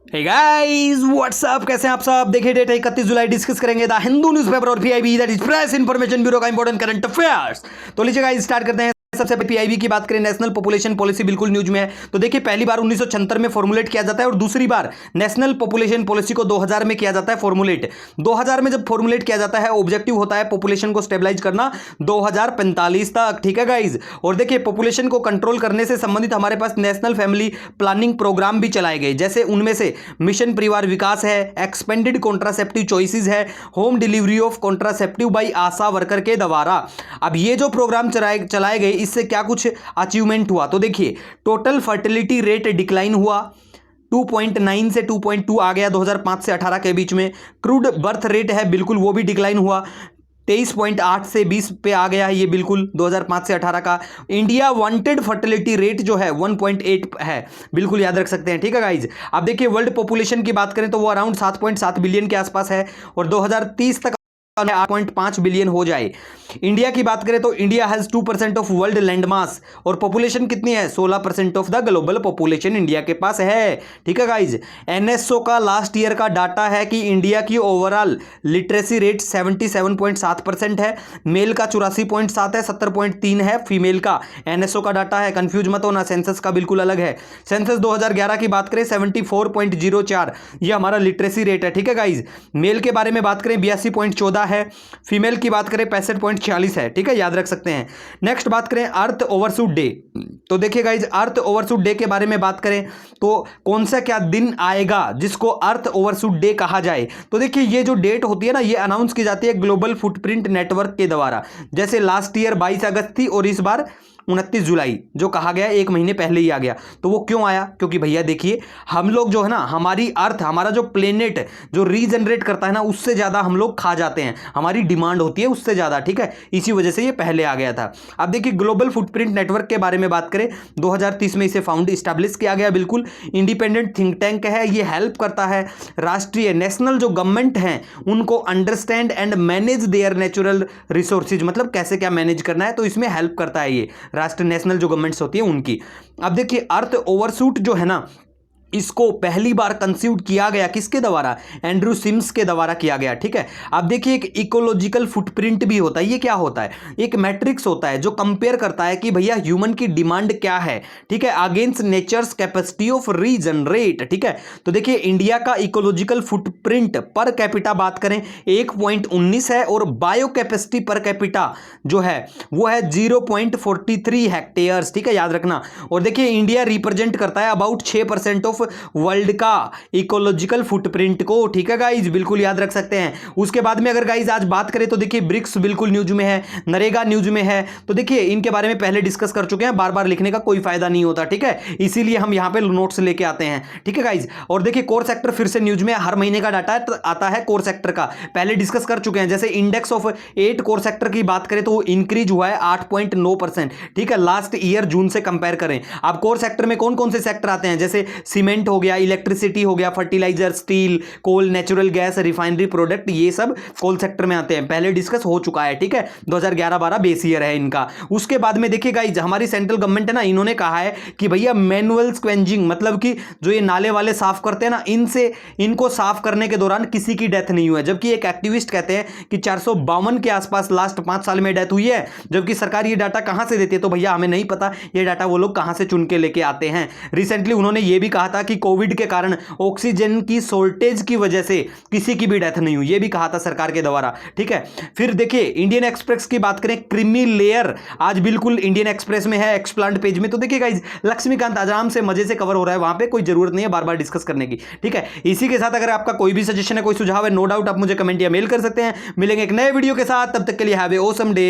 Hey guys what's up, कैसे हैं आप सब। देखिए डेट 31 जुलाई, डिस्कस करेंगे द हिंदू न्यूज़पेपर और PIB that is press information bureau का इंपॉर्टेंट करंट अफेयर्स। तो लीजिए गाइस स्टार्ट करते हैं। सबसे पहले पीआईबी की बात करें, नेशनल पॉपुलेशन पॉलिसी बिल्कुल न्यूज में है। तो देखिए पहली बार 1976 में फॉर्मुलेट किया जाता है और दूसरी बार नेशनल पॉपुलेशन पॉलिसी को 2000 में किया जाता है फॉर्मुलेट। 2000 में जब फॉर्मुलेट किया जाता है, ऑब्जेक्टिव होता है पॉपुलेशन को स्टेबलाइज करना 2045 तक, ठीक है गाइज। और देखिए पॉपुलेशन को कंट्रोल करने से संबंधित हमारे पास नेशनल फैमिली प्लानिंग प्रोग्राम भी चलाए गए, जैसे उनमें से मिशन परिवार विकास है, एक्सपेंडेड कॉन्ट्रासेप्टिव चॉइसेस है, home delivery of contraceptive by Asha worker के द्वारा। अब ये जो प्रोग्राम चलाए गए, इससे क्या कुछ अचीवमेंट हुआ। तो देखिए टोटल फर्टिलिटी रेट डिक्लाइन हुआ, 2.9 से 2.2 आ गया 2005 से 18 के बीच में। क्रूड बर्थ रेट है बिल्कुल वो भी डिक्लाइन हुआ, 23.8 से 20 पे आ गया है ये बिल्कुल 2005 से 18 का। इंडिया वांटेड फर्टिलिटी रेट जो है 1.8 है, बिल्कुल याद रख सकते हैं, ठीक है गाइज। अब देखिए वर्ल्ड पॉपुलेशन की बात करें तो वो अराउंड 7.7 बिलियन के आसपास है और 2030 तक 8.5 बिलियन हो जाए। इंडिया की बात करें तो India has 2% of world land mass और पॉपुलेशन कितनी है, 16% of the global population India के पास है, ठीक है गाइज। एनएसओ का लास्ट ईयर का डाटा है कि इंडिया की ओवरऑल लिटरेसी रेट 77.7% है, मेल का 84.7 है, 70.3 है फीमेल का। एनएसओ का डाटा है, कंफ्यूज मत होना, सेंसस का बिल्कुल अलग है। सेंसस 2011 की बात करें 74.04 ये हमारा लिटरेसी रेट है, ठीक है गाइज। मेल के बारे में बात करें 82.14 है, फीमेल की बात करें 65.46 है, ठीक है, याद रख सकते हैं। नेक्स्ट बात करें अर्थ ओवरशूट डे। तो देखिए गाइज अर्थ ओवरशूट डे के बारे में बात करें तो कौन सा क्या दिन आएगा जिसको अर्थ ओवरशूट डे कहा जाए। तो देखिए ये जो डेट होती है ना, ये अनाउंस की जाती है ग्लोबल फुटप्रिंट नेटवर्क के द्वारा। जैसे लास्ट ईयर 22 अगस्त थी और इस बार 29 जुलाई जो कहा गया एक महीने पहले ही आ गया। तो वो क्यों आया, क्योंकि भैया देखिए हम लोग जो है ना, हमारी अर्थ, हमारा जो प्लेनेट जो रीजनरेट करता है ना, उससे ज़्यादा हम लोग खा जाते हैं, हमारी डिमांड होती है उससे ज़्यादा, ठीक है, इसी वजह से ये पहले आ गया था। अब देखिए ग्लोबल फुटप्रिंट नेटवर्क के बारे में बात करें, 2030 में इसे फाउंड इस्टेब्लिश किया गया, बिल्कुल इंडिपेंडेंट थिंक टैंक है। ये हेल्प करता है राष्ट्रीय नेशनल जो गवर्नमेंट हैं उनको understand and manage there natural resources, मतलब कैसे क्या मैनेज करना है, तो इसमें हेल्प करता है ये राष्ट्र नेशनल जो गवर्नमेंट्स होती है उनकी। अब देखिए अर्थ ओवरशूट जो है ना, इसको पहली बार कंसीव किया गया किसके द्वारा, एंड्रू सिम्स के द्वारा किया गया, ठीक है। अब देखिए एक इकोलॉजिकल फुटप्रिंट भी होता है। ये क्या होता है, एक मैट्रिक्स होता है जो कंपेयर करता है कि भैया ह्यूमन की डिमांड क्या है, ठीक है, against nature's capacity of regenerate, ठीक है। तो देखिए इंडिया का इकोलॉजिकल फुटप्रिंट पर कैपिटा बात करें 1.19 है और बायो कैपेसिटी पर कैपिटा जो है वो है 0.43 हेक्टेयर्स, ठीक है, याद रखना। और देखिए इंडिया रिप्रेजेंट करता है अबाउट 6% ऑफ वर्ल्ड का इकोलॉजिकल फुटप्रिंट को, ठीक है गाइज, बिल्कुल याद रख सकते हैं। उसके बाद में अगर गाइज आज बात करें तो देखिए ब्रिक्स बिल्कुल न्यूज में है, नरेगा न्यूज में है। तो देखिए इनके बारे में पहले डिस्कस कर चुके हैं, बार बार लिखने का कोई फायदा नहीं होता, ठीक है, इसीलिए हम यहां पे नोट्स लेके आते हैं, ठीक है गाइज। और देखिए कोर सेक्टर फिर से न्यूज में, हर महीने का डाटा आता है कोर सेक्टर का, पहले डिस्कस कर चुके हैं। जैसे इंडेक्स ऑफ 8 कोर सेक्टर की बात करें तो वो इंक्रीज हुआ है 8.9%, ठीक है, लास्ट ईयर जून से कंपेयर करें। अब कोर सेक्टर में कौन कौन से सेक्टर आते हैं, जैसे सीमेंट हो गया, इलेक्ट्रिसिटी हो गया, फर्टिलाइजर, स्टील, कोल, नेचुरल गैस, रिफाइनरी प्रोडक्ट, ये सब कोल सेक्टर में आते हैं, पहले डिस्कस हो चुका है, ठीक है, 2011-12 बेस ईयर है इनका। उसके बाद में देखिए गाइस हमारी सेंट्रल गवर्नमेंट है ना, इन्होंने कहा है कि भैया मैनुअल स्क्वेंजिंग, मतलब कि जो ये नाले वाले साफ करते हैं ना, इनको साफ करने के दौरान किसी की डेथ नहीं हुई है, जबकि एक एक्टिविस्ट कहते हैं कि 452 के आसपास लास्ट 5 साल में डेथ हुई है, जबकि सरकार ये डाटा कहां से देती है, तो भैया हमें नहीं पता, ये डाटा वो लोग कहां से चुन के लेके आते हैं। रिसेंटली उन्होंने ये भी कहा था कि कोविड के कारण ऑक्सीजन की शॉर्टेज की वजह से किसी की भी डेथ नहीं हुई, ये भी कहा था सरकार के द्वारा, ठीक है। फिर देखिए इंडियन एक्सप्रेस की बात करें, क्रीमी लेयर आज बिल्कुल इंडियन एक्सप्रेस में है, एक्सप्लांट पेज में। तो देखिए गाइस लक्ष्मीकांत आराम से मजे से कवर हो रहा है, वहां पे कोई जरूरत नहीं है बार बार डिस्कस करने की, ठीक है। इसी के साथ अगर आपका कोई भी सजेशन है, कोई सुझाव है, नो डाउट आप मुझे कमेंट या मेल कर सकते हैं। मिलेंगे एक नए वीडियो के साथ, तब तक के लिए हैव ए ऑसम डे।